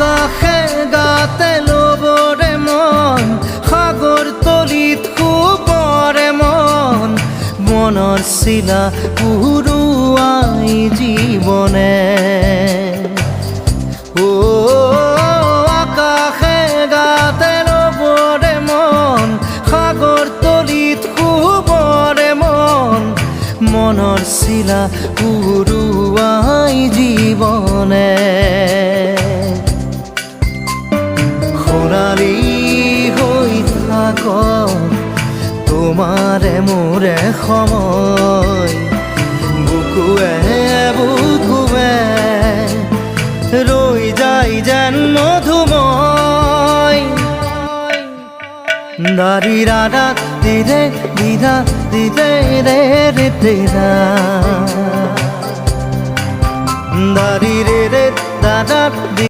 আকাশে গাতে ল'বৰে মন সাগৰ তলিত শুবৰে মন মনৰ চিলা উৰুৱাই জীৱনে আকাশে গাতে ল'বৰে মন সাগৰ তলিত শুবৰে মন মনৰ চিলা উৰুৱাই জীৱনে খৰালি হৈ থাক তোমাৰে মোৰে সময় বুকুৱে বুকুৱে ৰৈ যায় যেন মধুময় দাৰি ৰাধা দিদে দিদা দিদে ৰে ৰে তেৰা দাৰি ৰে ৰে দাদা